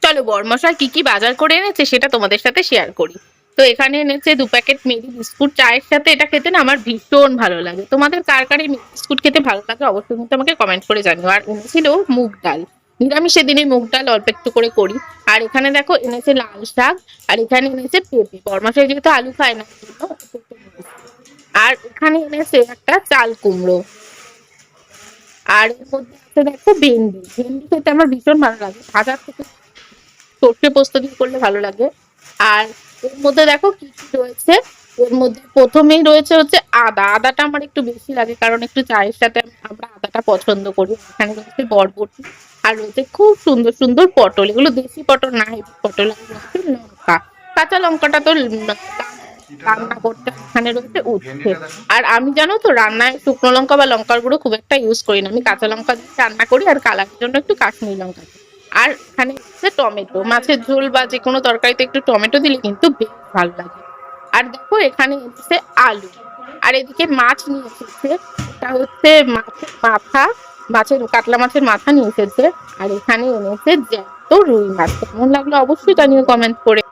চলো বরমশাই কি কি বাজার করে এনেছে সেটা তোমাদের সাথে শেয়ার করি। তো এখানে এনেছে 2 প্যাকেট মেরি বিস্কুট। চায়ের সাথে এটা খেতে না আমার ভীষণ ভালো লাগে। তোমাদের কার কার এই মেরি বিস্কুট খেতে ভালো লাগে অবশ্যই কিন্তু আমাকে কমেন্ট করে জানিও। আর এনেছিল মুগ ডাল, নিরামিষের দিনে মুগ ডাল অল্প একটু করে করি। আর এখানে দেখো এনেছে লাল শাক, আর এখানে এনেছে পেঁপে। বরমশাই যেহেতু আলু খায় না সেই জন্য পেঁপে এনেছে। আর এখানে এনেছে একটা চাল কুমড়ো। আর এর মধ্যে আছে দেখো ভেন্ডি। ভেন্ডি খেতে আমার ভীষণ ভালো লাগে, ভাজার থেকে সর্ষে পোস্ত দিয়ে করলে ভালো লাগে। আর এর মধ্যে দেখো কি কি রয়েছে। এর মধ্যে প্রথমেই রয়েছে হচ্ছে আদা। আদাটা আমার একটু বেশি লাগে কারণ একটু চায়ের সাথে আমরা আদাটা পছন্দ করি। এখানে রয়েছে বরবটি, আর রয়েছে খুব সুন্দর সুন্দর পটল। এগুলো দেশি পটল না, হাইব্রিড পটল। আর রয়েছে লঙ্কা, কাঁচা লঙ্কাটা তো রান্না করতে এখানে রয়েছে উচ্ছে। আর আমি জানো তো রান্নায় শুকনো লঙ্কা বা লঙ্কার গুঁড়ো খুব একটা ইউজ করি না, আমি কাঁচা লঙ্কা দিয়ে রান্না করি আর কালারের জন্য একটু কাশ্মীরি লঙ্কা দিই। আর এখানে হচ্ছে টমেটো, মাছের ঝোল বা যে কোনো তরকারিতে একটু টমেটো দিলে কিন্তু বেশ ভালো লাগে। আর দেখো এখানে এসেছে আলু। আর এদিকে মাছ নিয়ে এসেছে, এটা হচ্ছে মাছের মাথা, কাতলা মাছের মাথা নিয়ে এসেছে। আর এখানে এনেছে জ্যান্ত রুই মাছ। কেমন লাগলো অবশ্যই জানিও কমেন্ট করে।